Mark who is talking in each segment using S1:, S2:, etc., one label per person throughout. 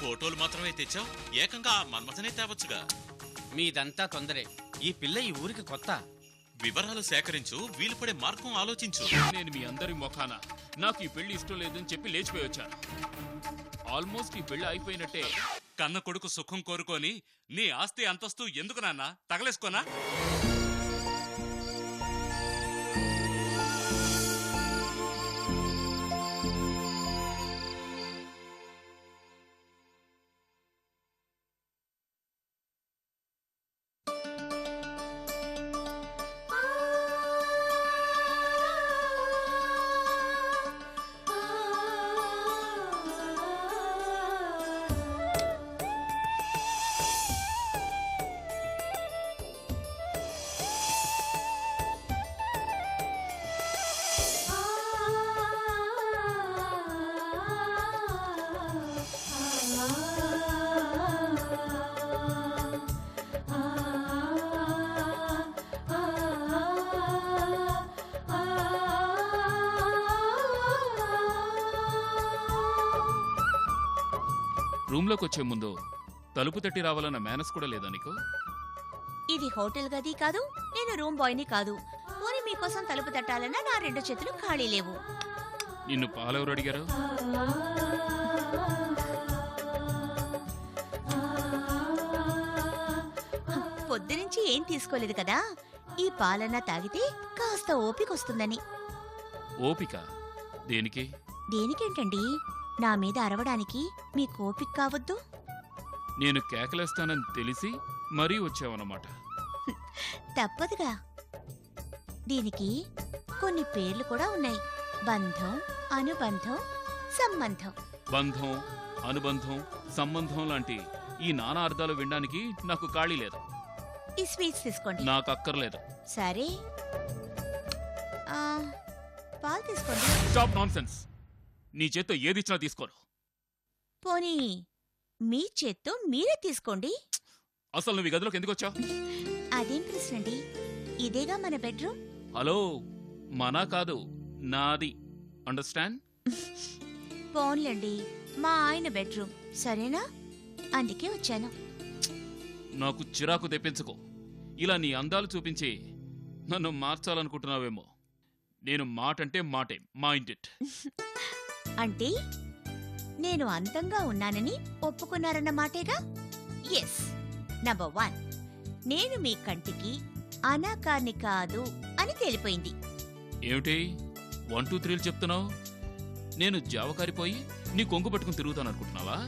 S1: ఫోటోలు మాత్రమే తెచ్చావు, ఏకంగా మన్మథనే తేవచ్చుగా.
S2: మీదంతా తొందరే. ఈ పిల్ల ఈ ఊరికి కొత్త.
S1: వివరాలు సేకరించు, వీలు పడే మార్గం ఆలోచించు.
S3: నేను మీ అందరి మొఖాన నాకు ఈ పెళ్లి ఇష్టం లేదని చెప్పి లేచిపోయి వచ్చాను. ఆల్మోస్ట్ ఈ పెళ్లి అయిపోయినట్టే.
S4: కన్న కొడుకు సుఖం కోరుకొని నీ ఆస్తి అంతస్తు ఎందుకు నాన్న తగలేసుకోనా?
S3: రూమ్లోకి వచ్చే ముందు తలుపు తట్టి రావాలన్న మేనస్ కూడా లేదా నీకు?
S5: ఇది హోటల్ గది కాదు, నేను రూమ్ బాయ్ని కాదు. పోనీ మీకోసం తలుపు తట్టాలన్నా నా 2 చేతులు ఖాళీ లేవు.
S3: నిన్ను పాలెవరు అడిగారు?
S5: పొద్దునుంచి ఏం తీసుకోలేదు కదా, ఈ పాలన్నా తాగితే కాస్త ఓపికొస్తుందని.
S3: ఓపిక దేనికి?
S5: దేనికేంటండి, నా మీద అరవడానికి మీకు ఓపిక కావద్దు?
S3: నేను కేకలేస్తానని తెలిసి మరీ వచ్చావన్నమాట.
S5: తప్పదుగా. దీనికి కొన్ని పేర్లు కూడా ఉన్నాయి. బంధం, అనుబంధం, సంబంధం.
S3: బంధం, అనుబంధం, సంబంధం లాంటి ఈ నానా అర్థాలు వినడానికి నాకు ఖాళీ లేదు.
S5: ఈ స్వీట్స్ తీసుకోండి.
S3: నాకు అక్కర్లేదు.
S5: సరే, పాలు తీసుకోండి.
S3: Stop nonsense. నీ చేత్తో ఏదిచ్చినా తీసుకోను.
S5: పోనీ మీ చేత్తో మీరే తీసుకోండి.
S3: అసలు నువ్వు ఈ గదిలోకి ఎందుకు వచ్చావు?
S5: అదేం ప్రశ్నండి, ఇదేగా మన బెడ్రూమ్.
S3: హలో, మనా కాదు, నాది. అండర్స్టాండ్?
S5: పోన్లేండి, మా ఆయన బెడ్రూమ్, సరేనా? అందుకే వచ్చాను.
S3: నాకు చిరాకు తెప్పించుకో. ఇలా నీ అందాలు చూపించి నన్ను మార్చాలనుకుంటున్నావేమో. నేను మాటంటే మాటే, మైండ్ ఇట్.
S5: అంటే నేను అందంగా ఉన్నానని ఒప్పుకున్నారన్నమాటేగా? ఎస్. నంబర్ 1, నేను మీ కంటికి అనాకార్ని కాదు అని తెలిపోయింది.
S3: ఏమిటి 1 2 3 చెప్తున్నావు? నేను జావకారిపోయి నీ కొంగు పట్టుకుని తిరుగుతాననుకుంటున్నావా?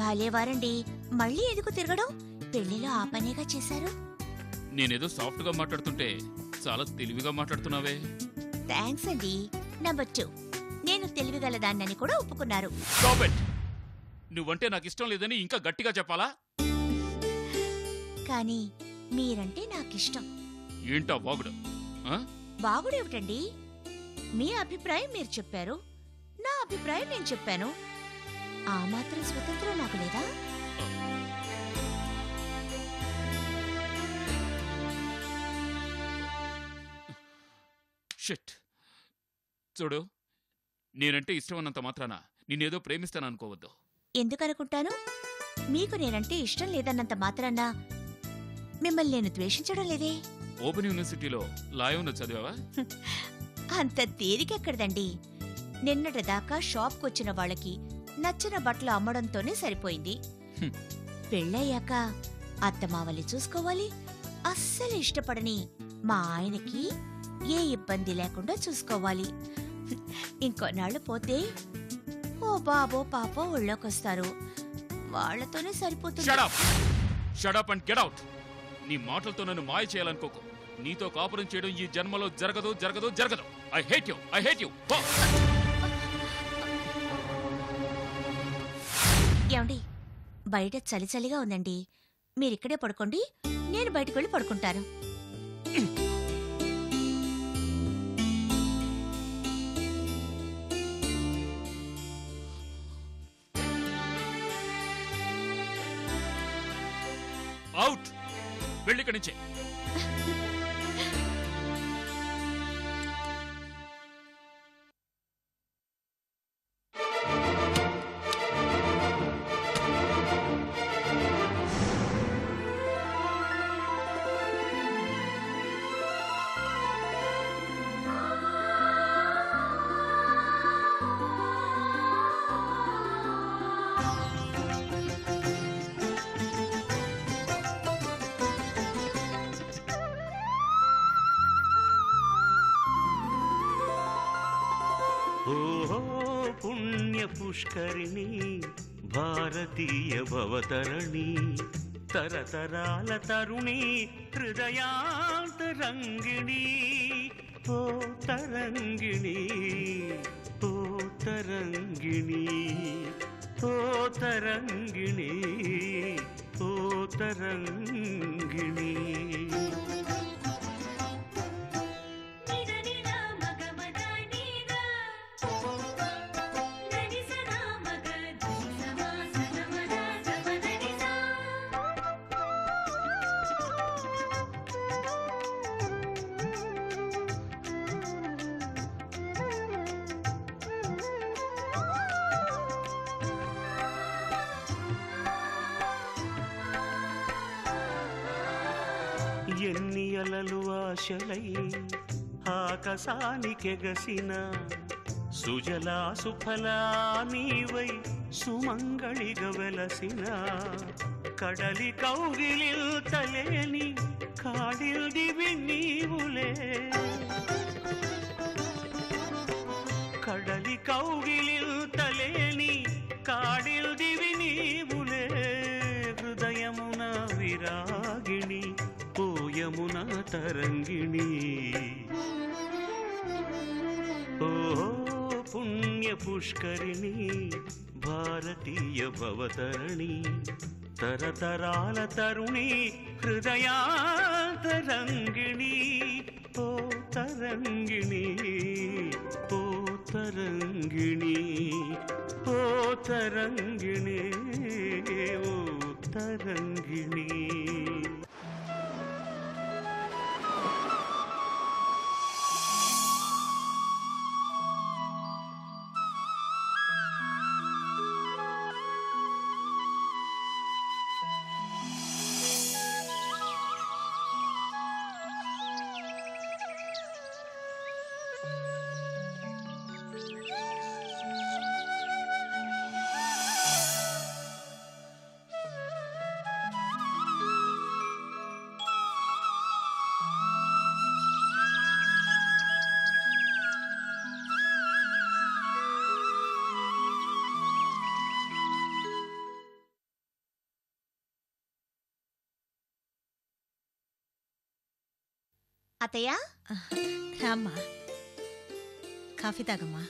S5: భాలేవారండి, మళ్ళీ ఎందుకు తిరగడం? పెళ్లిలో ఆ పనేగా చేశారు.
S3: నేనేదో సాఫ్ట్గా మాట్లాడుతుంటే చాలా తెలివిగా మాట్లాడుతున్నావే.
S5: థ్యాంక్స్ అండి. నంబర్ 2, నేను తెలివిగలదాన్నని కూడా ఒప్పుకున్నారు.
S3: Stop it. నువ్వంటే నాకు ఇష్టం లేదని ఇంకా గట్టిగా చెప్పాలా?
S5: కానీ మీరంటే నాకిష్టం.
S3: ఏంటా వాగుడు?
S5: బాగుడేమిటండి? మీ అభిప్రాయం మీరు చెప్పారు, నా అభిప్రాయం నేను చెప్పాను. ఆ మాత్రం స్వతంత్రం నాకు లేదా?
S3: షిట్. చూడు, నేనంటే ఇష్టం అన్నంత మాత్రాన నిన్నేదో ప్రేమిస్తాననుకోవద్దు.
S5: ఎందుకనుకుంటాను? మీకు నేనంటే ఇష్టం లేదన్నంత మాత్రాన మిమ్మల్ని నేను ద్వేషించడం లేదే.
S3: ఓపెన్ యూనివర్సిటీలో లాయౌన చదివావా?
S5: అంత తేలికెక్కడదండి. నిన్నటిదాకా షాప్కొచ్చిన వాళ్ళకి నచ్చిన బట్టలు అమ్మడంతోనే సరిపోయింది. పెళ్ళయ్యాక అత్తమావల్ని చూసుకోవాలి. అస్సలు ఇష్టపడని మా ఆయనకి ఏ ఇబ్బంది లేకుండా చూసుకోవాలి. ఇంకొన్నాళ్ళు పోతే ఓ బాబో పాపో ఒళ్ళోకొస్తారు. వాళ్లతోనే సరిపోతుంది.
S3: Shut up and get out. నీ మాటలతో నన్ను మాయ చేయాలనుకోకు. నీతో కాపురం చేయడం ఈ జన్మలో జరగదు జరగదు జరగదు. I hate you, I hate you.
S5: ఏమండి, బయట చలి చలిగా ఉందండి. మీరిక్కడే పడుకోండి, నేను బయటకు వెళ్ళి పడుకుంటాను.
S3: అవుట్. వెళ్ళిక్కడి నుంచే.
S6: పుష్కరిణి భారతీయ భవతరణి తరతరాల తరుణి హృదయాంతరంగిణి ఓ తరంగిణి ఓ తరంగిణి ఓ తరంగిణి ఓ తరంగిణి ఎన్ని అలలు ఆశలై ఆకాశానికెగసిన సుజలా సుఫలా నీవై సుమంగళిగ వెలసిన కడలి కౌగిలిల్తలేని కాడిల్దివి నీవులే కడలి కౌగిలిల్తలేని కాడిల్దివి నీవులే హృదయమున విరాగిణి పోయమున తరంగిణి ఓ పుణ్య పుష్కరిణి భారతీయ భవతరణి తరతరాల తరుణి హృదయాంతరంగిణి ఓ తరంగిణి ఓ తరంగిణి ఓ తరంగిణి ఓ తరంగిణి
S5: అత్తయ్య,
S7: రామ్మా, కాఫీ తాగమ్మా.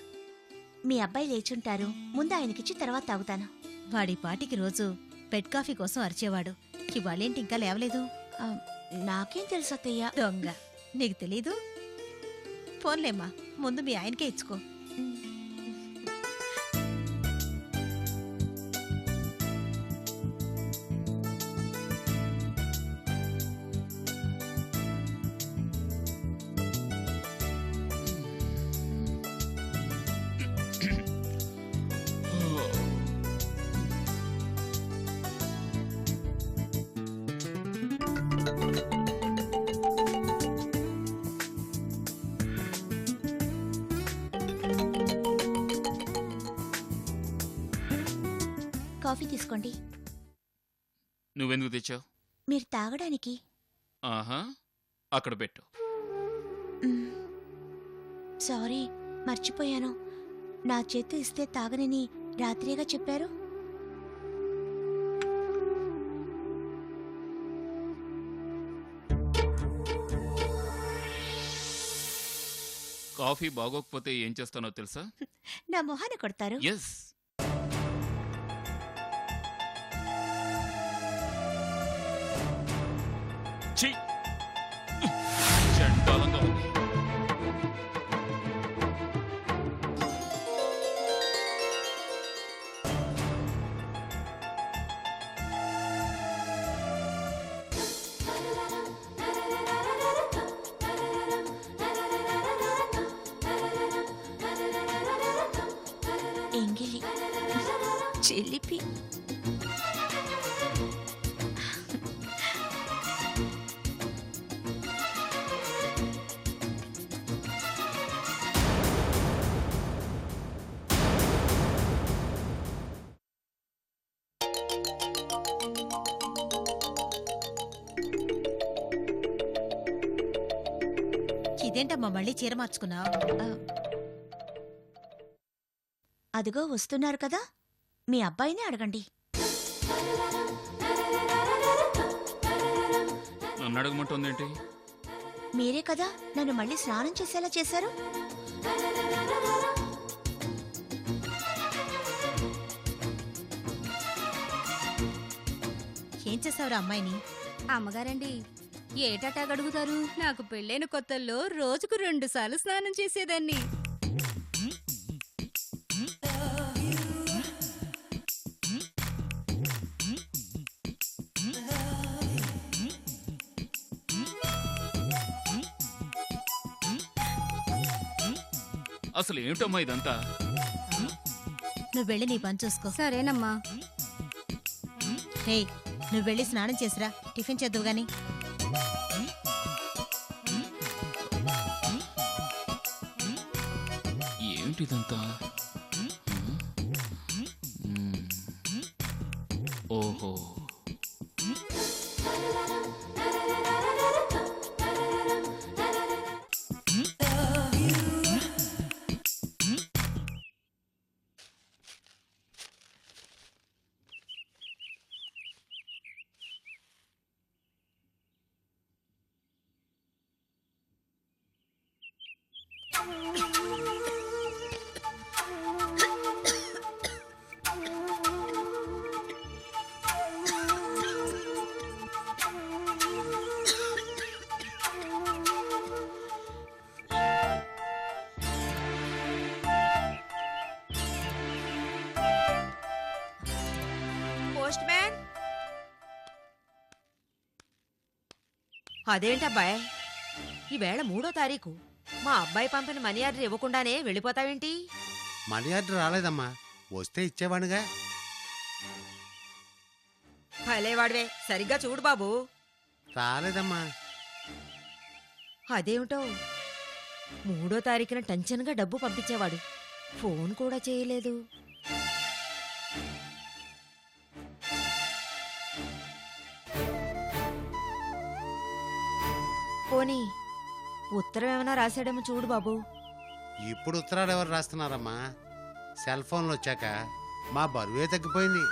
S5: మీ అబ్బాయి లేచుంటారు. ముందు ఆయనకిచ్చి తర్వాత తాగుతాను.
S7: వాడి పాటికి రోజు బెడ్ కాఫీ కోసం అరిచేవాడు. ఇవాళేంటి ఇంకా లేవలేదు?
S5: నాకేం తెలుసు అత్తయ్య.
S7: దొంగ, నీకు తెలీదు? ఫోన్లేమ్మా, ముందు మీ ఆయనకే ఇచ్చుకో.
S5: కాఫీ తీసుకోండి.
S3: నువ్వెందుకు తెచ్చావు?
S5: మీరు తాగడానికి.
S3: ఆహా, అక్కడ పెట్టు.
S5: సారీ, మర్చిపోయాను. నా చేతు ఇస్తే తాగనని రాత్రిగా చెప్పారు.
S3: కాఫీ బాగోకపోతే ఏం చేస్తానో తెలుసా?
S5: నా మొహాన కొడతారు.
S3: ఎస్. చండాలంగా ఉంది.
S5: ఎంగిలి, చిలిపి.
S7: ఇదేంటమ్మా మళ్ళీ చీర మార్చుకున్నావు?
S5: అదిగో వస్తున్నారు కదా మీ అబ్బాయిని అడగండి.
S3: నన్ను అడగమంటుందేంటి?
S5: మీరే కదా నన్ను మళ్ళీ స్నానం చేసేలా చేశారు.
S7: ఏం చేసావురా అమ్మాయిని?
S8: అమ్మగారండి ఏటటా గడుగుతారు? నాకు పెళ్ళైన కొత్తల్లో రోజుకు 2 సార్లు స్నానం చేసేదాన్ని.
S3: అసలు ఏమిటమ్మా ఇదంతా?
S7: నువ్వు వెళ్ళి నీ పని చూసుకో.
S8: సరేనమ్మా.
S7: రేయ్, నువ్వు వెళ్ళి స్నానం చేసిరా, టిఫిన్ చేద్దువు గాని.
S3: ఏమిటిదంతా? ఓహో,
S9: పోస్ట్ మ్యాన్. అదేంటబ్బాయ్, ఈవేళ 3వ తారీఖు. మా అబ్బాయి పంపిన మనీ ఆర్డర్ ఇవ్వకుండానే వెళ్ళిపోతావేంటి?
S10: మనీ ఆర్డర్ రాలేదమ్మా, వస్తే ఇచ్చేవాడుగా.
S9: భలేవాడివే, సరిగ్గా చూడు బాబు.
S10: రాలేదమ్మా.
S9: అదేమిటో 3వ తారీఖున టెన్షన్గా డబ్బు పంపించేవాడు, ఫోన్ కూడా చేయలేదు. పోనీ ఉత్తరం ఏమైనా రాశాడేమో చూడు బాబు.
S10: ఇప్పుడు ఉత్తరాలు ఎవరు రాస్తున్నారమ్మా? సెల్ ఫోన్లు వచ్చాక మా బరువే తగ్గిపోయింది.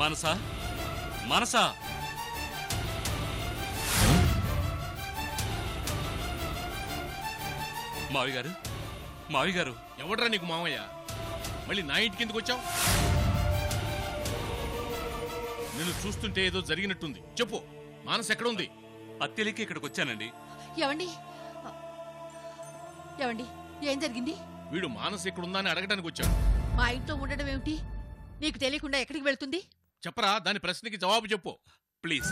S4: మనసా మనసా, మావి గారు, మావి గారు.
S3: ఎవడ్రా నీకు మామయ్య? మళ్ళీ నా ఇంటికి ఎందుకు వచ్చావు? నిన్ను చూస్తుంటే ఏదో జరిగినట్టుంది. చెప్పు, మానస్ ఎక్కడుంది?
S4: అత్తెలికి ఇక్కడికి వచ్చానండి.
S11: ఏమండి ఏమండి ఏం జరిగింది?
S3: వీడు మానస్ ఎక్కడుందా అని అడగడానికి వచ్చాడు.
S11: మా ఇంట్లో ఉండడం ఏమిటి? నీకు తెలియకుండా ఎక్కడికి వెళ్తుంది?
S3: చెప్పరా, దాని ప్రశ్నకి జవాబు చెప్పు.
S4: ప్లీజ్,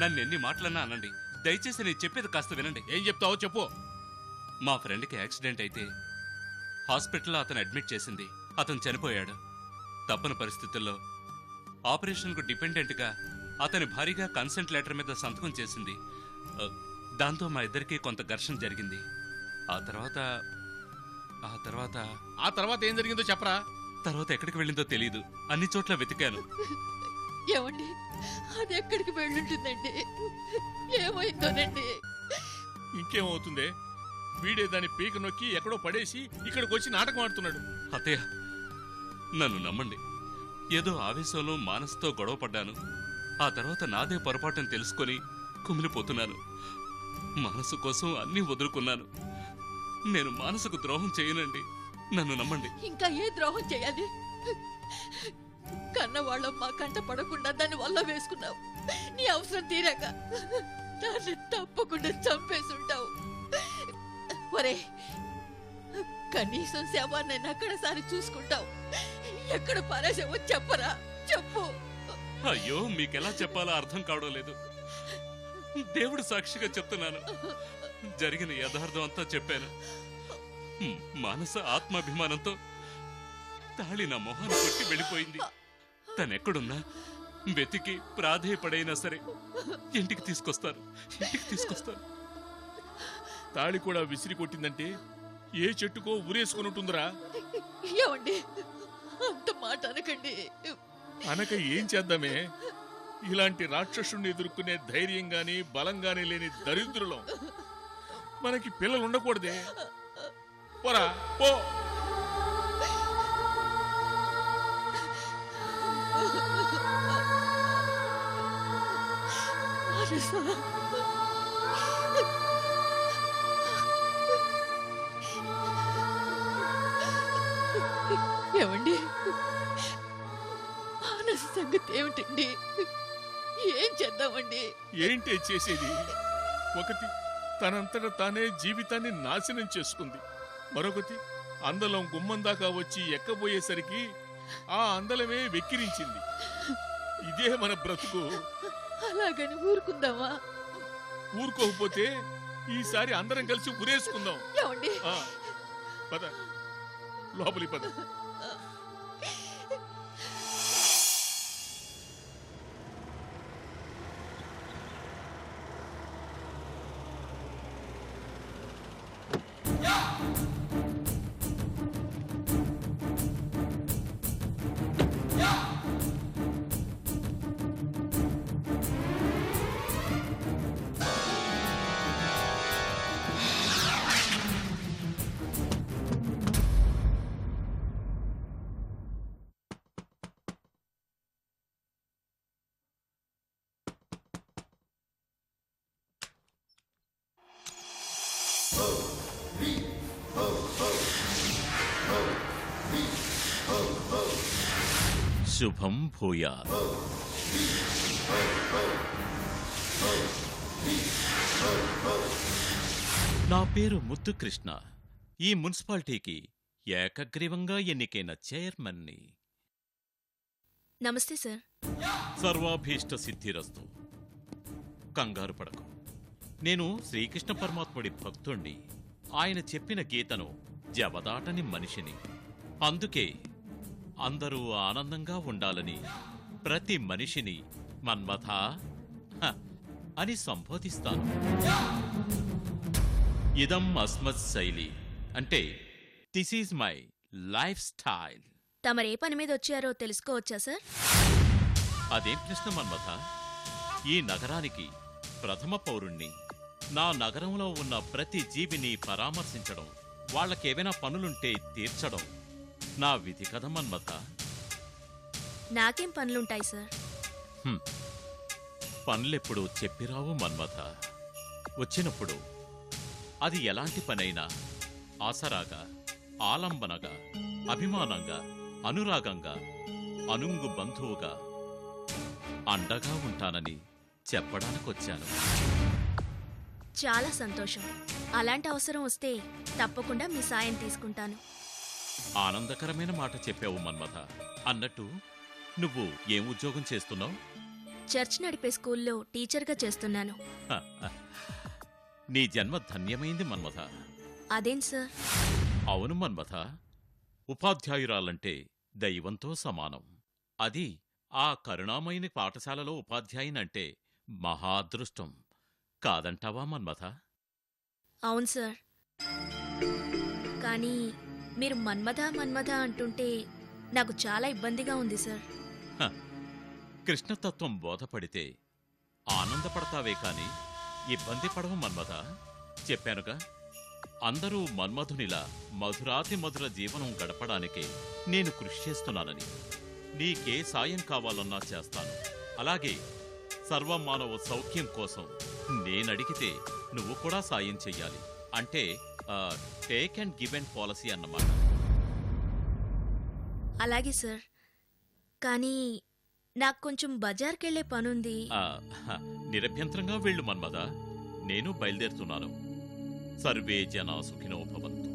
S4: నన్ను ఎన్ని మాటలన్నా అనండి. దయచేసి నేను చెప్పేది కాస్త వినండి.
S3: ఏం చెప్తావో చెప్పు.
S4: మా ఫ్రెండ్కి యాక్సిడెంట్ అయితే హాస్పిటల్లో అతను అడ్మిట్ చేసింది. అతను చనిపోయాడు. తప్పని పరిస్థితుల్లో ఆపరేషన్కు డిపెండెంట్గా అతని భారీగా కన్సెంట్ లెటర్ మీద సంతకం చేసింది. దాంతో మా ఇద్దరికి కొంత ఘర్షణ జరిగింది. ఆ తర్వాత
S3: ఏం జరిగిందో చెప్పరా.
S4: తర్వాత ఎక్కడికి వెళ్ళిందో తెలీదు. అన్ని చోట్ల వెతికాను.
S11: ఏమండి అది ఎక్కడికి వెళ్ళుంటుందండి? ఏమైందోనండి?
S3: ఇంకేమవుతుందే, వీడే దాని పీక నొక్కి ఎక్కడో పడేసి ఇక్కడికి వచ్చి నాటకం ఆడుతున్నాడు.
S4: అత్తయ్య, నన్ను నమ్మండి. ఏదో ఆవేశంలో మానసుతో గొడవ పడ్డాను. ఆ తర్వాత నాదే పొరపాటును తెలుసుకొని కుమిలిపోతున్నాను. మనసు కోసం అన్నీ వదులుకున్నాను. నేను మానసుకు ద్రోహం చేయనండి. నన్ను నమ్మండి.
S11: ఇంకా ఏ ద్రోహం చేయాలి? కన్నవాళ్ళం మా కంట పడకుండా దాన్ని వల్ల వేసుకున్నావు. నీ అవసరం తీరాక దాన్ని తప్పకుండా చంపేసుంటావు. ఒరే, కనీసం శవాన్ని అక్కడసారి చూసుకుంటావు. ఎక్కడ పారేసావో చెప్పరా, చెప్పు.
S4: అయ్యో, మీకెలా చెప్పాలో అర్థం కావడం లేదు. దేవుడు సాక్షిగా చెప్తున్నాను. జరిగిన యథార్థం అంతా చెప్పాను. మానస ఆత్మాభిమానంతో తాళి నా మొహాన్ని కొట్టి వెళ్ళిపోయింది. తనెక్కడున్నా వెతికి ప్రాధేయపడైనా సరే ఇంటికి తీసుకొస్తారు.
S3: తాళి కూడా విసిరి కొట్టిందంటే ఏ చెట్టుకో ఊరేసుకుని ఉంటుందిరా.
S11: ఏమండి, అంత మాట అనకండి.
S12: అనక ఏం చేద్దామే? ఇలాంటి రాక్షసుని ఎదుర్కొనే ధైర్యం గాని బలం గాని లేని దరిద్రులం. మనకి పిల్లలు ఉండకూడదే. పోరా పో.
S11: ఏమండి, మానస సంగతి ఏమిటండి? ఏం చేద్దామండి?
S12: ఏంటి చేసేది? ఒకటి తనంతట తానే జీవితాన్ని నాశనం చేసుకుంది. మరొకటి అందలం గుమ్మం దాకా వచ్చి ఎక్కబోయేసరికి ఆ అందలమే వెక్కిరించింది. ఇదే మన బ్రతుకు.
S11: అలాగని ఊరుకుందామా?
S12: ఊరుకోకపోతే ఈసారి అందరం కలిసి ఉరేసుకుందాం.
S11: ఏమండి?
S12: పద లోపలి పద.
S1: శుభం భూయాత్. నా పేరు ముద్దుకృష్ణ. ఈ మున్సిపాలిటీకి ఏకగ్రీవంగా ఎన్నికైన చైర్మన్ని.
S8: నమస్తే సార్.
S1: సర్వాభీష్ట సిద్ధిరస్తు. కంగారు పడకు. నేను శ్రీకృష్ణ పరమాత్ముడి భక్తుణ్ణి. ఆయన చెప్పిన గీతను జవదాటని మనిషిని. అందుకే అందరూ ఆనందంగా ఉండాలని ప్రతి మనిషిని మన్మథ అని సంబోధిస్తాను. ఇదం అస్మత్ శైలి అంటే this is my lifestyle.
S8: తమరే పని మీద వచ్చారో తెలుసుకోవచ్చా సార్?
S1: అదేం ప్రశ్న మన్మథ? ఈ నగరానికి ప్రథమ పౌరుణ్ణి. నా నగరంలో ఉన్న ప్రతి జీవిని పరామర్శించడం, వాళ్ళకేవైనా పనులుంటే తీర్చడం నా విధి కథ మన్మథ.
S8: నాకేం పనులుంటాయి సార్?
S1: పనులెప్పుడు చెప్పిరావు మన్మథ. వచ్చినప్పుడు అది ఎలాంటి పనైనా ఆసరాగా, ఆలంబనగా, అభిమానంగా, అనురాగంగా, అనుంగు బంధువుగా అండగా ఉంటానని చెప్పడానికొచ్చాను.
S8: చాలా సంతోషం. అలాంటి అవసరం వస్తే తప్పకుండా మీ సాయం తీసుకుంటాను.
S1: ఆనందకరమైన మాట చెప్పావు మన్మథ. అన్నట్టు నువ్వు ఏం ఉద్యోగం చేస్తున్నావు?
S8: చర్చ్ నడిపే స్కూల్లో టీచర్గా చేస్తున్నాను.
S1: నీ జన్మ ధన్యమైంది మన్మథ.
S8: అదేం సార్?
S1: అవును మన్మథ. ఉపాధ్యాయురాలంటే దైవంతో సమానం. అది ఆ కరుణామయుని పాఠశాలలో ఉపాధ్యాయునంటే మహా అదృష్టం కాదంటావా మన్మథ?
S8: అవును సార్. కానీ మీరు మన్మథ మన్మథ అంటుంటే నాకు చాలా ఇబ్బందిగా ఉంది సార్.
S1: కృష్ణతత్వం బోధపడితే ఆనందపడతావే కాని ఇబ్బంది పడవు మన్మథ. చెప్పానుగా, అందరూ మన్మధునిలా మధురాతి మధుర జీవనం గడపడానికే నేను కృషి చేస్తున్నానని. నీకే సాయం కావాలన్నా చేస్తాను. అలాగే సర్వమానవ సౌఖ్యం కోసం నేనడిగితే నువ్వు కూడా సాయం చెయ్యాలి. అంటే take and give and policy అన్నమాట.
S8: అలాగే సార్. కానీ నాకు కొంచెం బజార్కెళ్లే పనుంది.
S1: నిరభ్యంతరంగా వెళ్ళు మన్మథ. నేను బయలుదేరుతున్నాను. సర్వే జనా సుఖినో భవంతు.